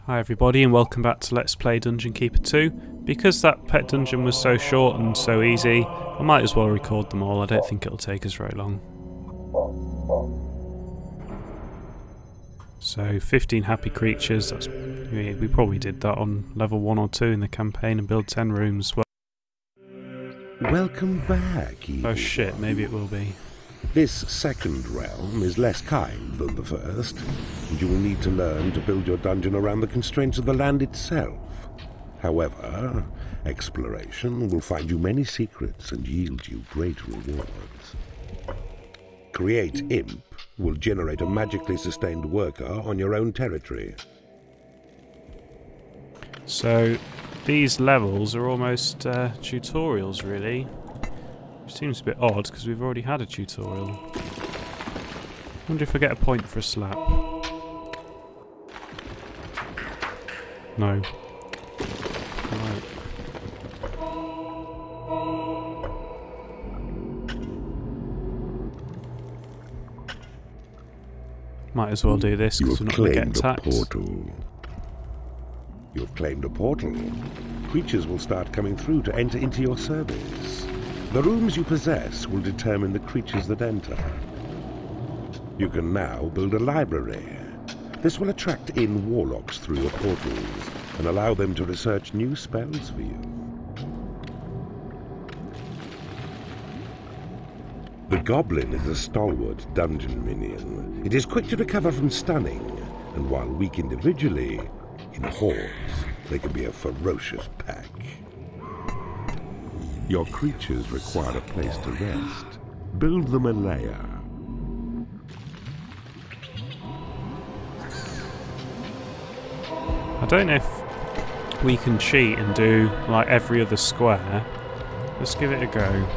Hi everybody and welcome back to Let's Play Dungeon Keeper 2. Because that pet dungeon was so short and so easy, I might as well record them all. I don't think it'll take us very long. So 15 happy creatures, we probably did that on level 1 or 2 in the campaign and build 10 rooms. Welcome back, Oh shit, maybe it will be. This second realm is less kind than the first, and you will need to learn to build your dungeon around the constraints of the land itself. However, exploration will find you many secrets and yield you great rewards. Create Imp will generate a magically sustained worker on your own territory. So these levels are almost tutorials, really. Which seems a bit odd because we've already had a tutorial. Wonder if I get a point for a slap. No. Right. Might as well do this because we're not going to get attacked. You've claimed a portal. Creatures will start coming through to enter into your service. The rooms you possess will determine the creatures that enter. You can now build a library. This will attract in warlocks through your portals and allow them to research new spells for you. The Goblin is a stalwart dungeon minion. It is quick to recover from stunning, and while weak individually, in hordes, they can be a ferocious pack. Your creatures require a place to rest. Build them a lair. I don't know if we can cheat and do like every other square. Let's give it a go.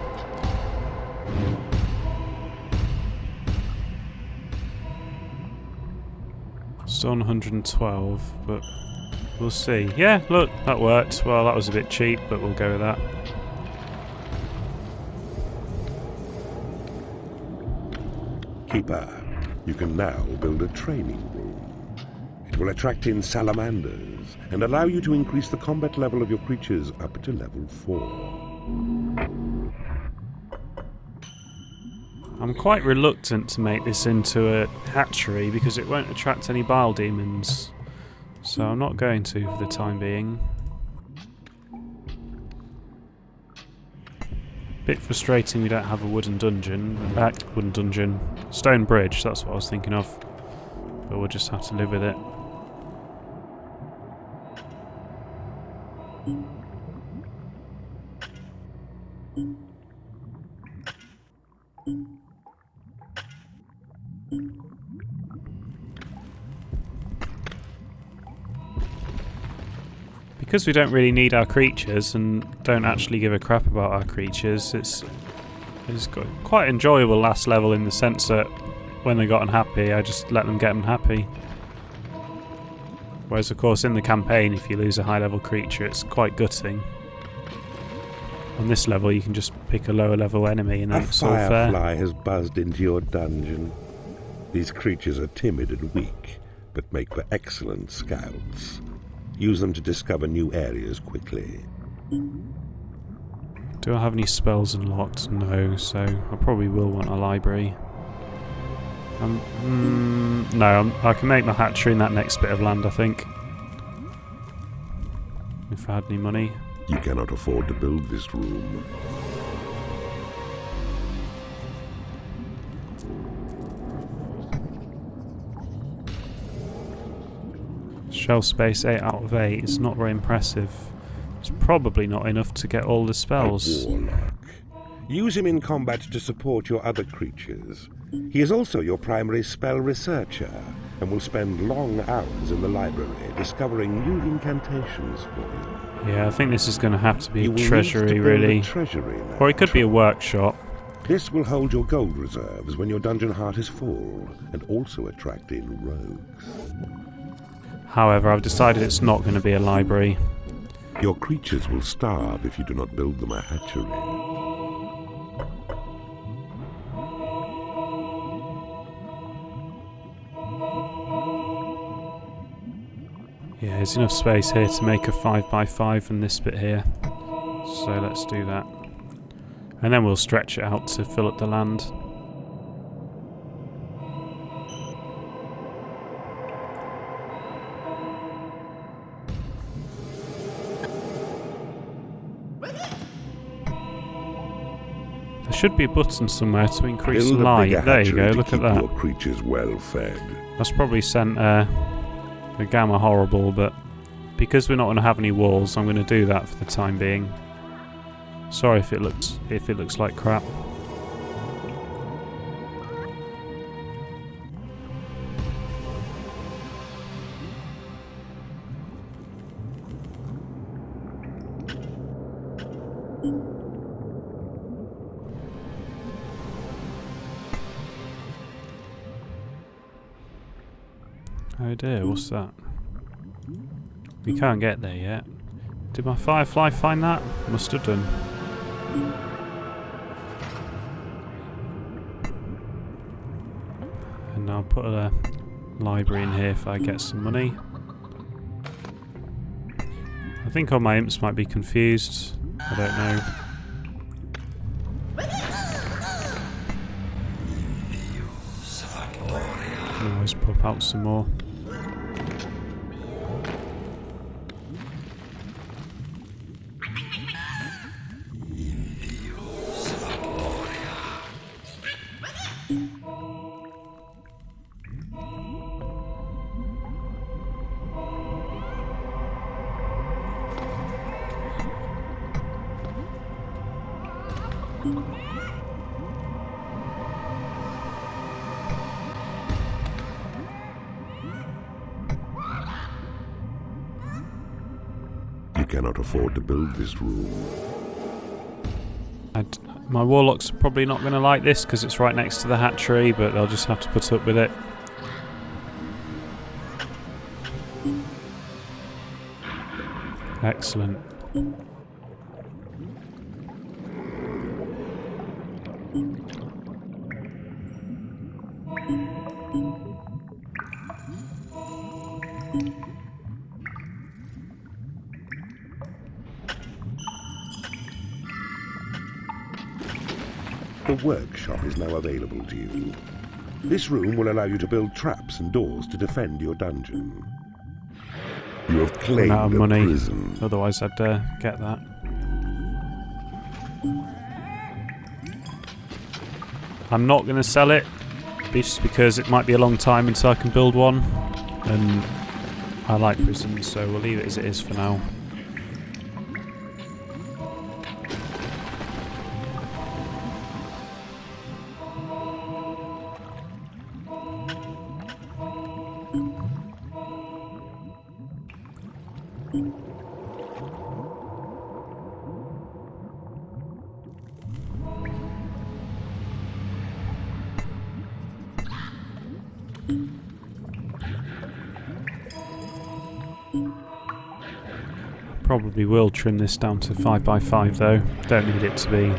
Still on 112, but we'll see. Yeah, look, that worked. Well, that was a bit cheap, but we'll go with that. Keeper, you can now build a training room. It will attract in salamanders and allow you to increase the combat level of your creatures up to level 4. I'm quite reluctant to make this into a hatchery because it won't attract any bile demons. So I'm not going to for the time being. Bit frustrating we don't have a wooden dungeon. Stone bridge, that's what I was thinking of. But we'll just have to live with it. Because we don't really need our creatures and don't actually give a crap about our creatures, it's got quite enjoyable last level in the sense that when they got unhappy, I just let them get unhappy. Whereas of course in the campaign, if you lose a high level creature, it's quite gutting. On this level you can just pick a lower level enemy and then it's all fair. A firefly has buzzed into your dungeon. These creatures are timid and weak, but make for excellent scouts. Use them to discover new areas quickly. Do I have any spells unlocked? No, so I probably will want a library. No, I can make my hatchery in that next bit of land, I think. If I had any money. You cannot afford to build this room. Shelf space 8 out of 8 is not very impressive. It's probably not enough to get all the spells. A warlock. Use him in combat to support your other creatures. He is also your primary spell researcher and will spend long hours in the library discovering new incantations for you. Yeah, I think this is going to have to be a treasury, really. Or it could be a workshop. This will hold your gold reserves when your dungeon heart is full and also attract in rogues. However, I've decided it's not going to be a library. Your creatures will starve if you do not build them a hatchery. Yeah, there's enough space here to make a 5x5 in this bit here. So let's do that. And then we'll stretch it out to fill up the land. There should be a button somewhere to increase the light. There you go, look at that. Your creatures well fed. That's probably sent the gamma horrible, but because we're not going to have any walls, I'm going to do that for the time being. Sorry if it looks like crap. Oh dear, what's that? We can't get there yet. Did my firefly find that? Must have done. And I'll put a library in here if I get some money. I think all my imps might be confused. I don't know. Can always pop out some more. You cannot afford to build this room. My warlocks are probably not going to like this because it's right next to the hatchery, but they'll just have to put up with it. Excellent. The workshop is now available to you. This room will allow you to build traps and doors to defend your dungeon. You have claimed out of money. Prison. Otherwise I'd get that. I'm not going to sell it, just because it might be a long time until I can build one. And I like prisons, so we'll leave it as it is for now. Probably will trim this down to 5x5 though. Don't need it to be.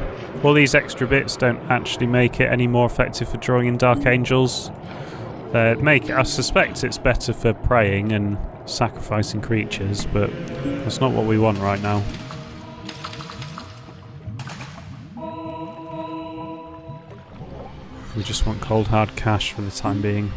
All these extra bits don't actually make it any more effective for drawing in Dark Angels. I suspect it's better for praying and sacrificing creatures, but that's not what we want right now. We just want cold hard cash for the time being.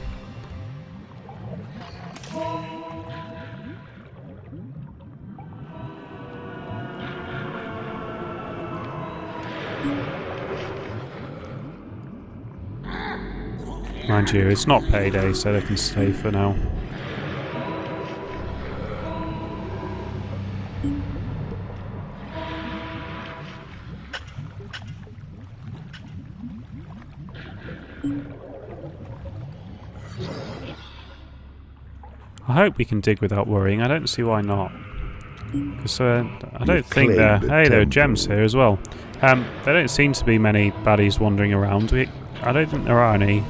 Mind you, it's not payday, so they can stay for now. I hope we can dig without worrying. I don't see why not. Because I don't think there... Hey, there are gems here as well. There don't seem to be many baddies wandering around. I don't think there are any.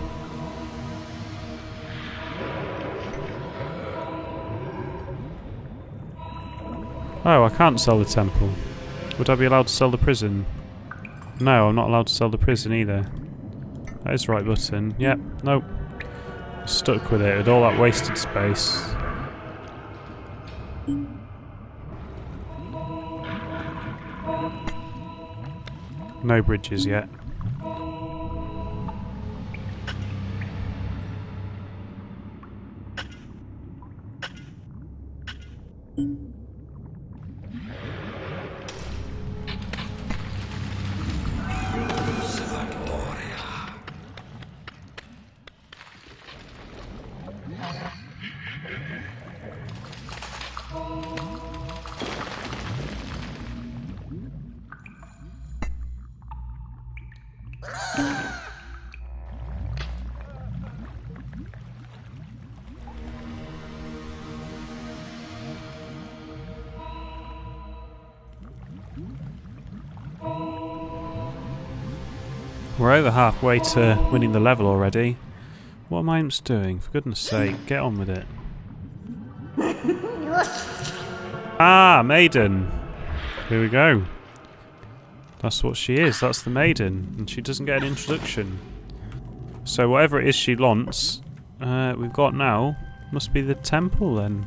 Oh, I can't sell the temple. Would I be allowed to sell the prison? No, I'm not allowed to sell the prison either. That is the right button. Yep, nope. Stuck with it, with all that wasted space. No bridges yet. We're over halfway to winning the level already. What am I doing? For goodness sake, get on with it. Ah, maiden! Here we go. That's what she is, that's the maiden. And she doesn't get an introduction. So whatever it is she wants, we've got now, must be the temple then.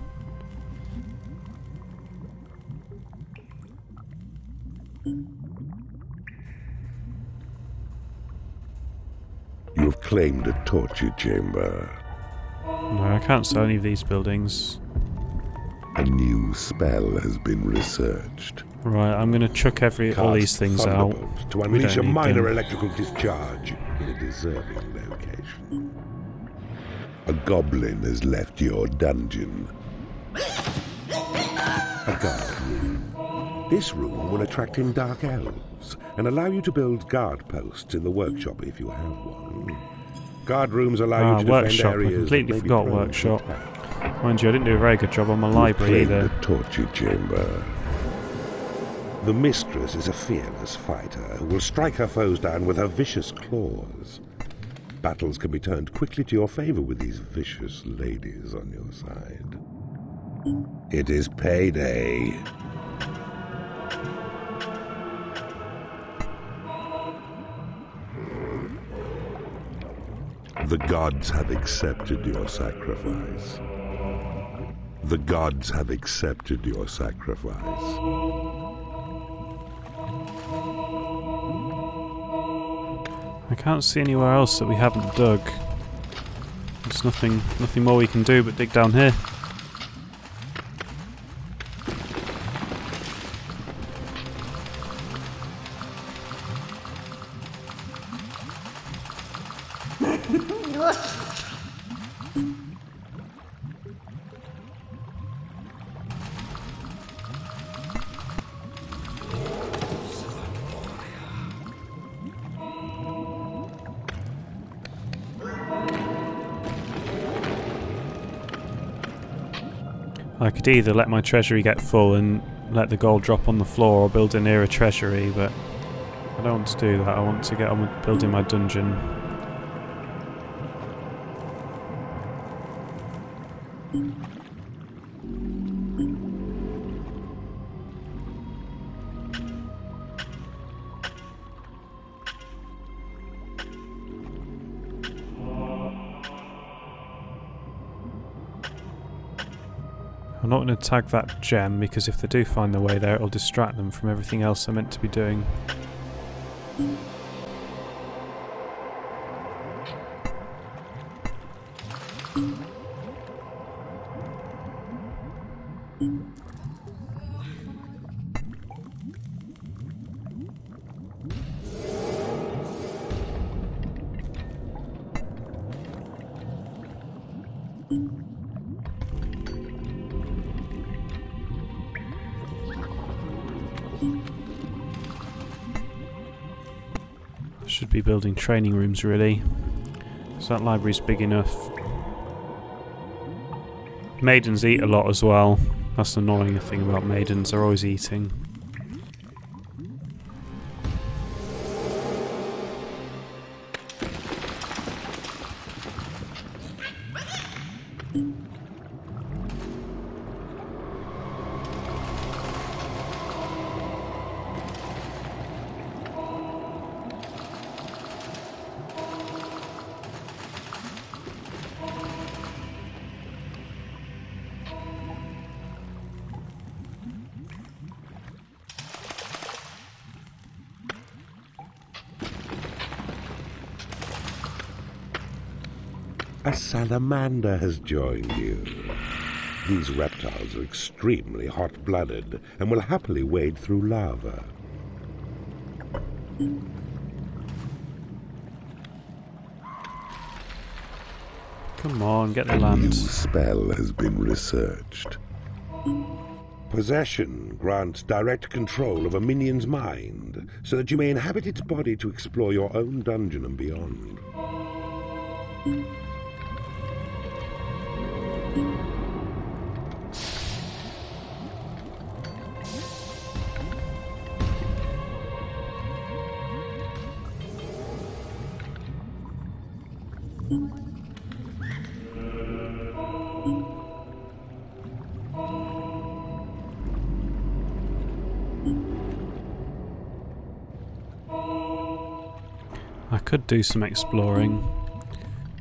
You've claimed a torture chamber. No, I can't sell any of these buildings. A new spell has been researched. Right, I'm going to chuck all these things out. To unleash a minor electrical discharge in a deserving location. A goblin has left your dungeon. A guard room. This room will attract in dark elves and allow you to build guard posts in the workshop if you have one. Guard rooms allow you to defend workshop. areas. I completely forgot workshop. Mind you, I didn't do a very good job on my library either. The torture chamber. The mistress is a fearless fighter who will strike her foes down with her vicious claws. Battles can be turned quickly to your favor with these vicious ladies on your side. It is payday. The gods have accepted your sacrifice. The gods have accepted your sacrifice. I can't see anywhere else that we haven't dug. There's nothing more we can do but dig down here. I could either let my treasury get full and let the gold drop on the floor or build a nearer treasury, but I don't want to do that. I want to get on with building my dungeon. I'm not going to tag that gem because if they do find their way there it'll distract them from everything else they're meant to be doing. Should be building training rooms really, so that library's big enough. Maidens eat a lot as well. That's the annoying thing about maidens, they're always eating. A salamander has joined you. These reptiles are extremely hot-blooded and will happily wade through lava. Come on, get the A new land. spell has been researched. Possession grants direct control of a minion's mind, so that you may inhabit its body to explore your own dungeon and beyond. I could do some exploring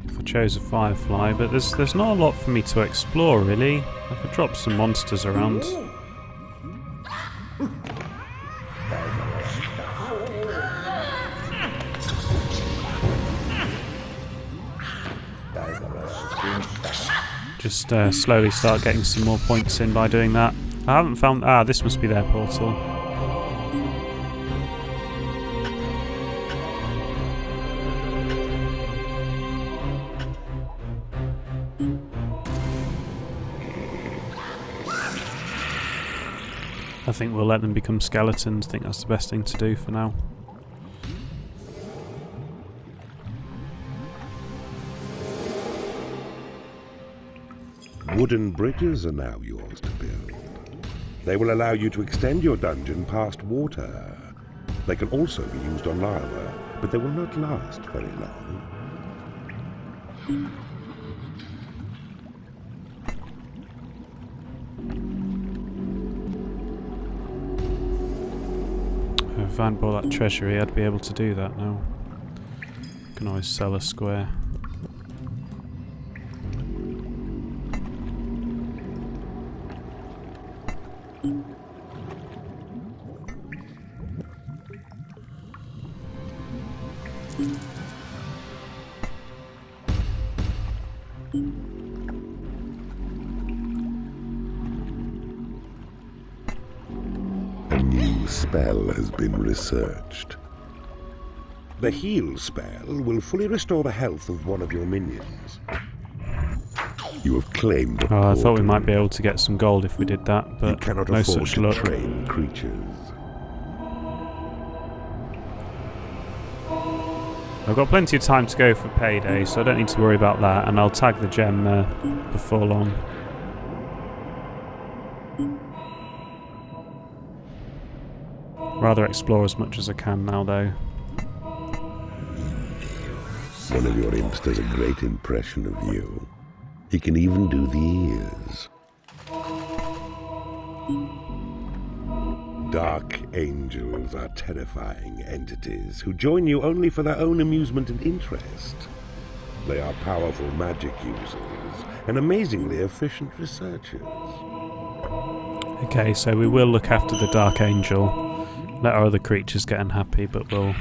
if I chose a firefly, but there's not a lot for me to explore really. I could drop some monsters around. Just slowly start getting some more points in by doing that. I haven't found... Ah, this must be their portal. I think we'll let them become skeletons. I think that's the best thing to do for now. Wooden bridges are now yours to build. They will allow you to extend your dungeon past water. They can also be used on lava, but they will not last very long. If I hadn't bought that treasury, I'd be able to do that now. Can always sell a square. A new spell has been researched. The heal spell will fully restore the health of one of your minions. You have claimed the I thought we portal. might be able to get some gold if we did that, You but cannot no afford such to luck. train creatures. I've got plenty of time to go for payday, so I don't need to worry about that, and I'll tag the gem before long. Rather explore as much as I can now, though. One of your imps does a great impression of you. He can even do the ears. Dark angels are terrifying entities who join you only for their own amusement and interest. They are powerful magic users and amazingly efficient researchers. Okay, so we will look after the Dark Angel. Let our other creatures get unhappy, but we'll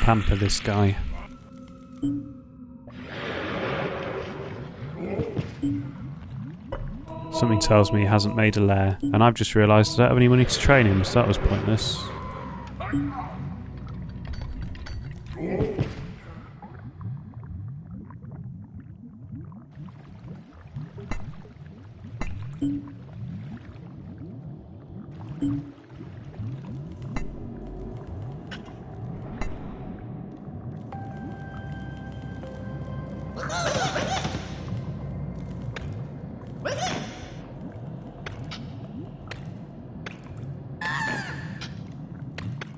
pamper this guy. Something tells me he hasn't made a lair, and I've just realised I don't have any money to train him, so that was pointless.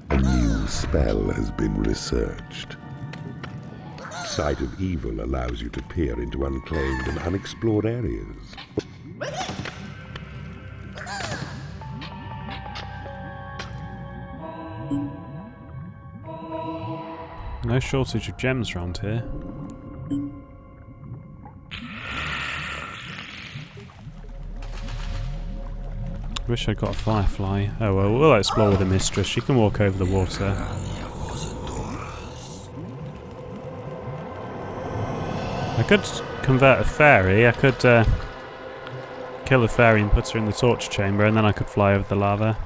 A new spell has been researched. Sight of evil allows you to peer into unclaimed and unexplored areas. No shortage of gems around here. Wish I'd got a firefly. Oh well, we'll explore with the mistress. She can walk over the water. I could convert a fairy, I could kill a fairy and put her in the torture chamber, and then I could fly over the lava.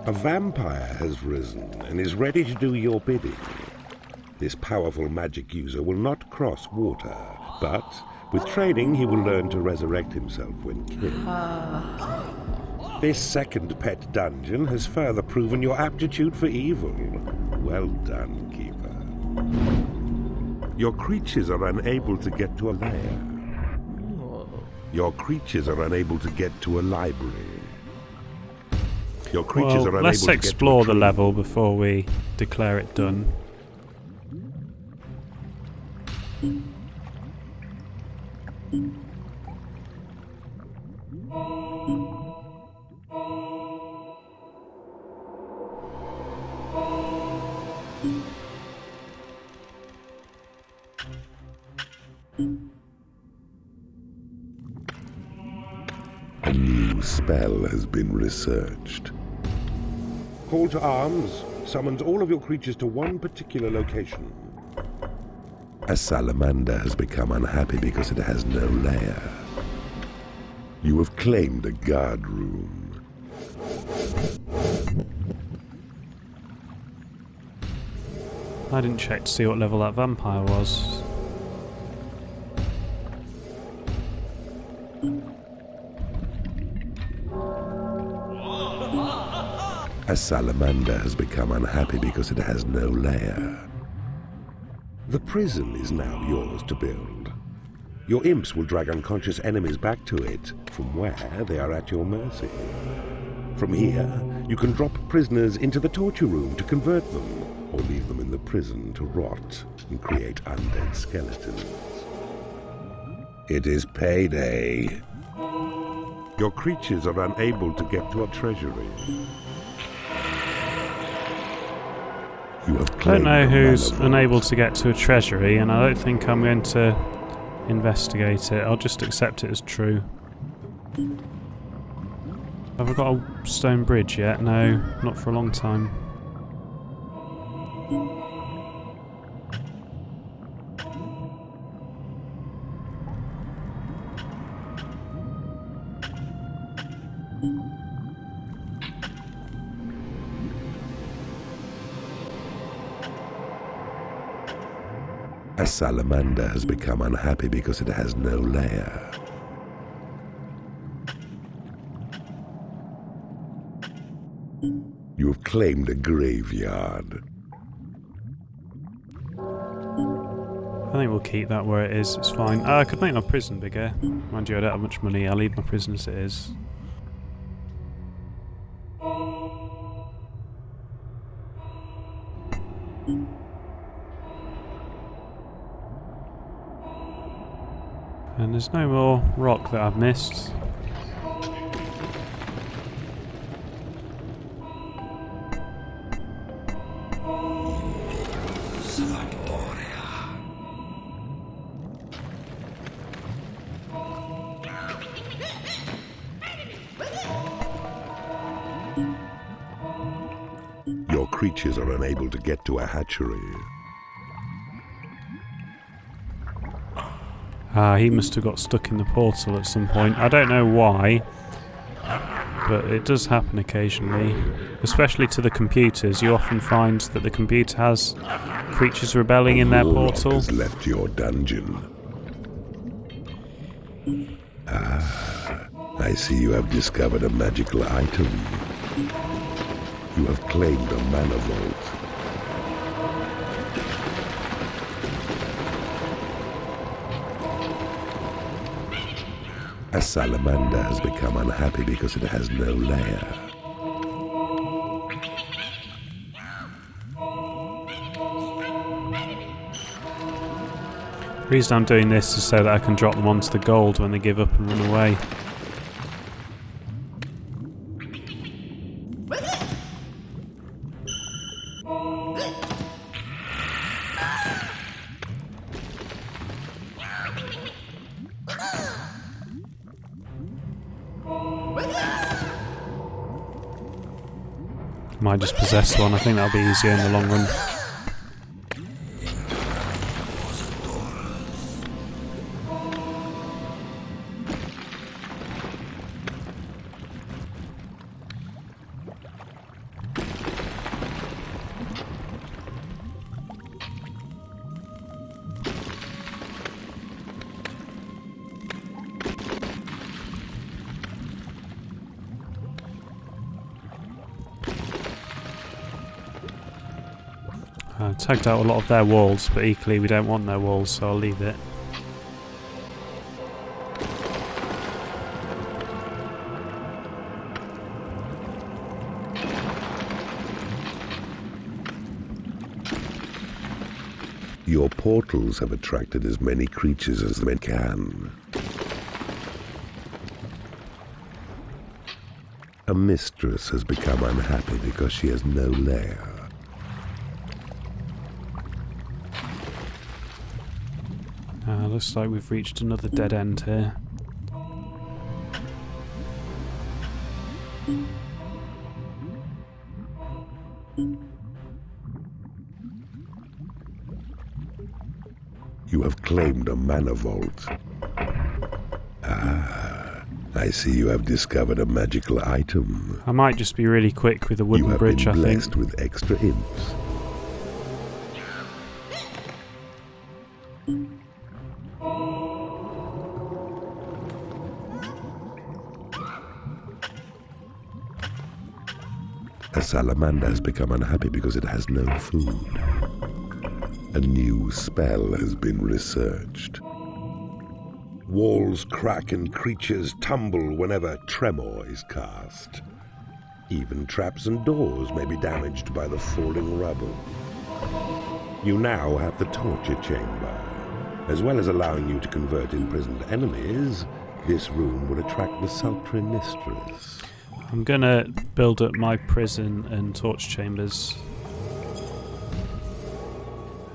A vampire has risen and is ready to do your bidding. This powerful magic user will not cross water, but with training he will learn to resurrect himself when killed. This second pet dungeon has further proven your aptitude for evil. Well done, Keeper. Your creatures are unable to get to a lair. Your creatures are unable to get to a library. Your creatures are unable let's to explore get to the level before we declare it done. A new spell has been researched. Call to arms summons all of your creatures to one particular location. A salamander has become unhappy because it has no lair. You have claimed a guard room. I didn't check to see what level that vampire was. A salamander has become unhappy because it has no lair. The prison is now yours to build. Your imps will drag unconscious enemies back to it, from where they are at your mercy. From here, you can drop prisoners into the torture room to convert them, or leave them in the prison to rot and create undead skeletons. It is payday. Your creatures are unable to get to a treasury. You have I don't know who's manor vault. unable to get to a treasury, and I don't think I'm going to investigate it. I'll just accept it as true. Have I got a stone bridge yet? No, not for a long time. A salamander has become unhappy because it has no lair. You have claimed a graveyard. I think we'll keep that where it is, it's fine. I could make my prison bigger. Mind you, I don't have much money, I'll leave my prison as it is. And there's no more rock that I've missed. Your creatures are unable to get to a hatchery. Ah, he must have got stuck in the portal at some point. I don't know why, but it does happen occasionally. Especially to the computers, you often find that the computer has creatures rebelling in their portal. Has left your dungeon. Ah, I see you have discovered a magical item. You have claimed a mana vault. A salamander has become unhappy because it has no lair. The reason I'm doing this is so that I can drop them onto the gold when they give up and run away. Might just possess one. I think that'll be easier in the long run. I've tagged out a lot of their walls, but equally we don't want their walls, so I'll leave it. Your portals have attracted as many creatures as they can. A mistress has become unhappy because she has no lair. Looks like we've reached another dead end here. You have claimed a mana vault. Ah, I see you have discovered a magical item. I might just be really quick with a wooden bridge, I think. You have been blessed with extra imps. A salamander has become unhappy because it has no food. A new spell has been researched. Walls crack and creatures tumble whenever tremor is cast. Even traps and doors may be damaged by the falling rubble. You now have the torture chamber. As well as allowing you to convert imprisoned enemies, this room will attract the sultry mistress. I'm gonna build up my prison and torch chambers.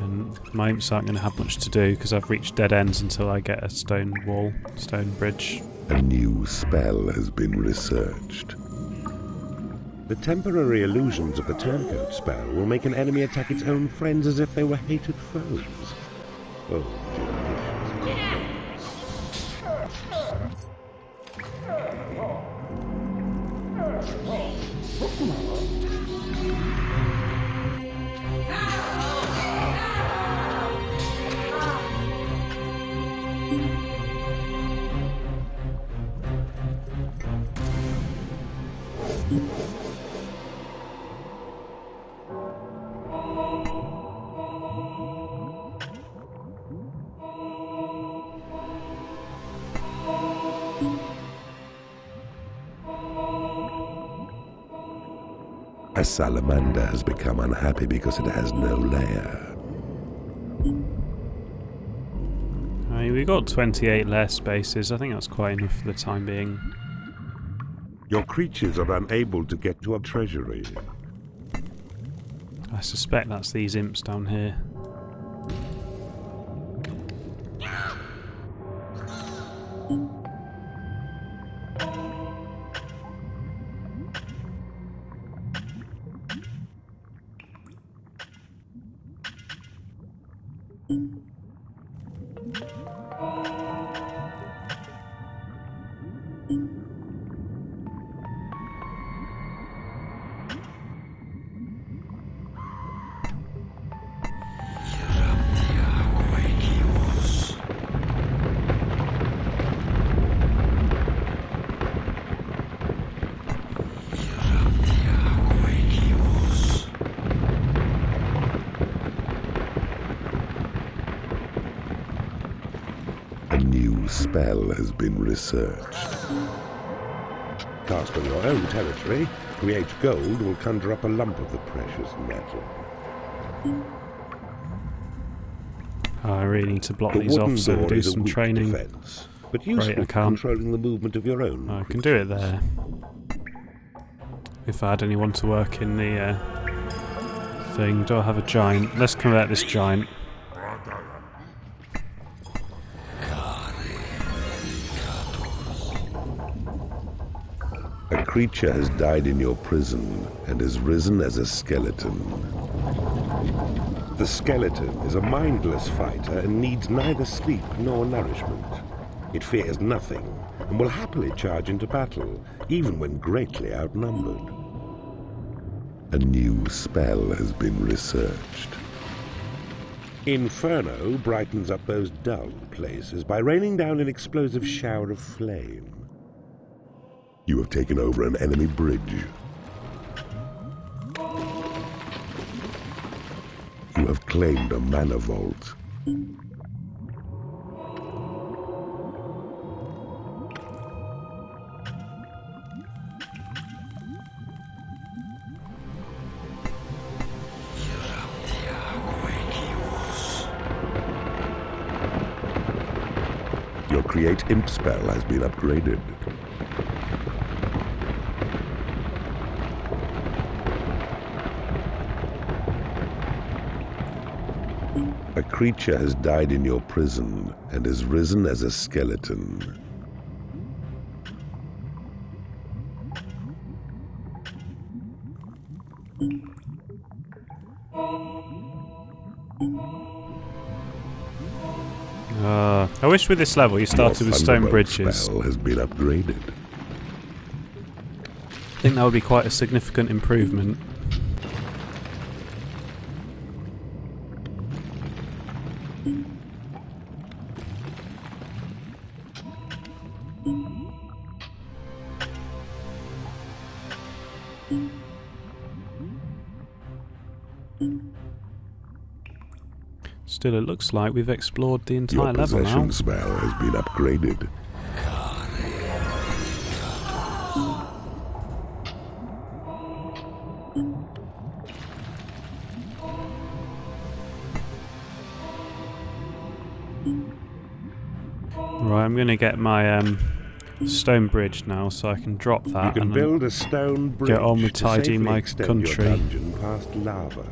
And my imps aren't gonna have much to do because I've reached dead ends until I get a stone wall, stone bridge. A new spell has been researched. The temporary illusions of the turncoat spell will make an enemy attack its own friends as if they were hated foes. Oh, delicious. A salamander has become unhappy because it has no lair. I mean, we got 28 lair spaces. I think that's quite enough for the time being. Your creatures are unable to get to a treasury. I suspect that's these imps down here. Spell has been researched. Cast on your own territory, create gold will conjure up a lump of the precious metal. I really need to block these off so we do some training. Defense, but useful for controlling the movement of your own. I can do it there. If I had anyone to work in the thing. Do I have a giant? Let's convert this giant. A creature has died in your prison and has risen as a skeleton. The skeleton is a mindless fighter and needs neither sleep nor nourishment. It fears nothing and will happily charge into battle, even when greatly outnumbered. A new spell has been researched. Inferno brightens up those dull places by raining down an explosive shower of flame. You have taken over an enemy bridge. You have claimed a mana vault. Your Create Imp spell has been upgraded. A creature has died in your prison and has risen as a skeleton. I wish with this level you started with stone bridges. Spell has been upgraded. I think that would be quite a significant improvement. Still, it looks like we've explored the entire level now. Your possession spell has been upgraded. Right, I'm going to get my stone bridge now, so I can drop that. You can build a stone bridge get on with tidying my country. Your dungeon past lava.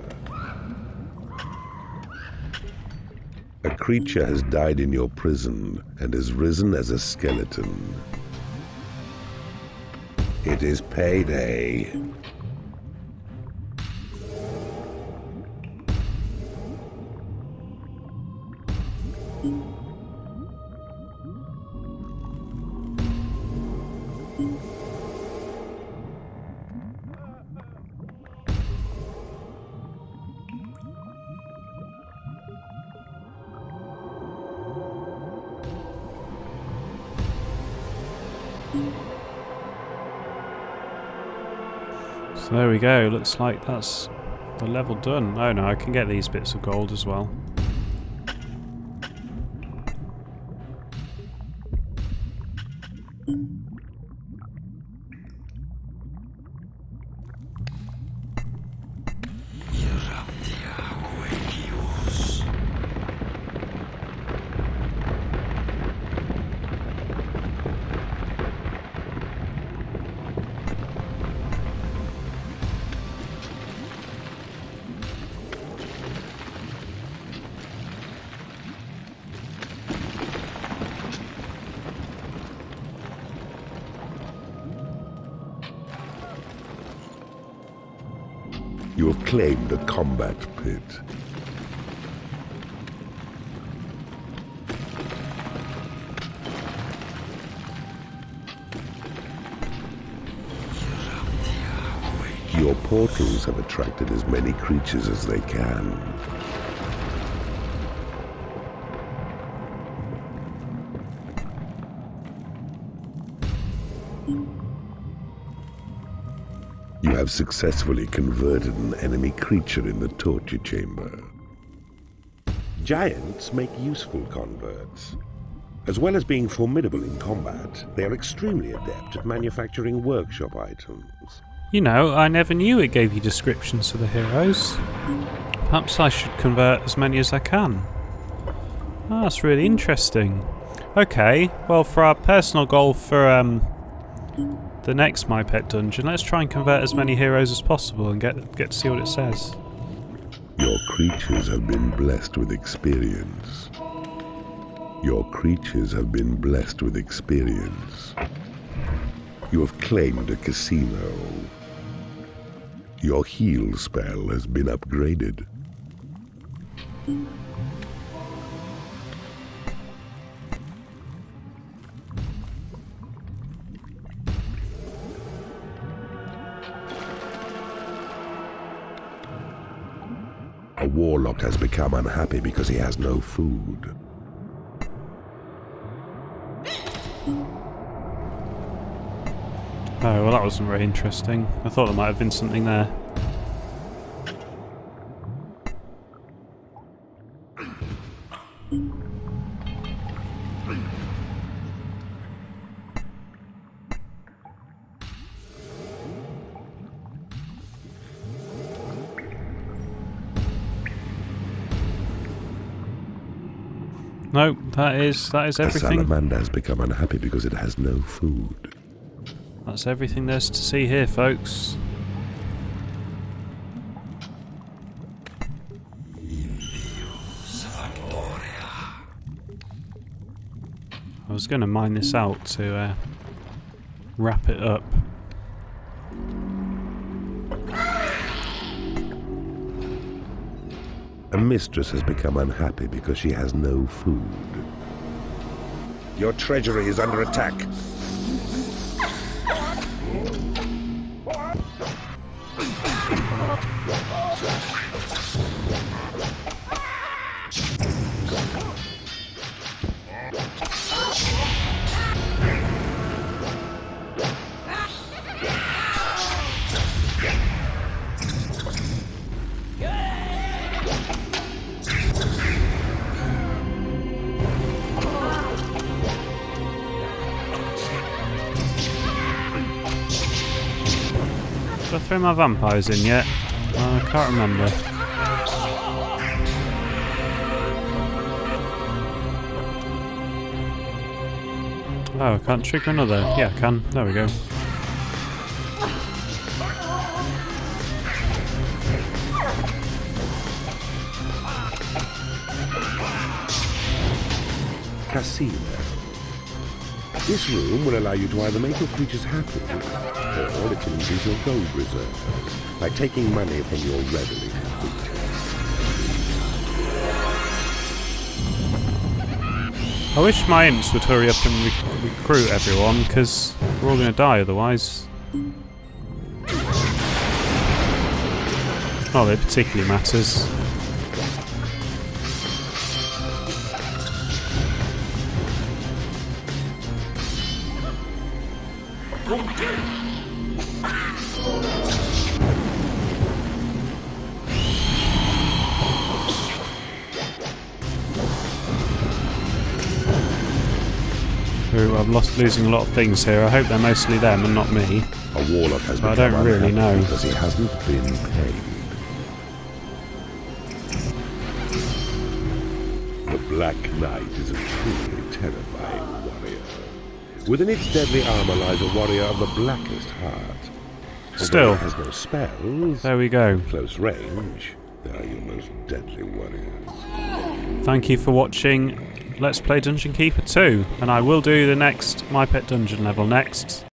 A creature has died in your prison and has risen as a skeleton. It is payday. So there we go, looks like that's the level done. Oh no, I can get these bits of gold as well. You have claimed a combat pit. Your portals have attracted as many creatures as they can. You have successfully converted an enemy creature in the torture chamber. Giants make useful converts. As well as being formidable in combat, they are extremely adept at manufacturing workshop items. You know, I never knew it gave you descriptions of the heroes. Perhaps I should convert as many as I can. Oh, that's really interesting. Okay, well, for our personal goal for the next My Pet Dungeon, let's try and convert as many heroes as possible and get to see what it says. Your creatures have been blessed with experience. Your creatures have been blessed with experience. You have claimed a casino. Your heal spell has been upgraded. A warlock has become unhappy because he has no food. Oh, well that wasn't very interesting. I thought there might have been something there. No, that is everything. A salamander has become unhappy because it has no food. That's everything there's to see here, folks. I was going to mine this out to wrap it up. A mistress has become unhappy because she has no food. Your treasury is under attack. Did I throw my vampires in yet? I can't remember. Oh, I can't trigger another. Yeah, I can. There we go. Casino. This room will allow you to either make your creatures happy, or it can increase your gold reserves by taking money from your readily creatures. I wish my imps would hurry up and recruit everyone, because we're all going to die otherwise. Not that it particularly matters. I'm losing a lot of things here. I hope they're mostly them and not me. A warlock has I don't really know because he hasn't been paid. The Black Knight is a truly terrifying warrior. Within its deadly armor lies a warrior of the blackest heart. Still, it has no spells. There we go. At close range, they are your most deadly warriors. Thank you for watching Let's Play Dungeon Keeper 2, and I will do the next My Pet Dungeon level next.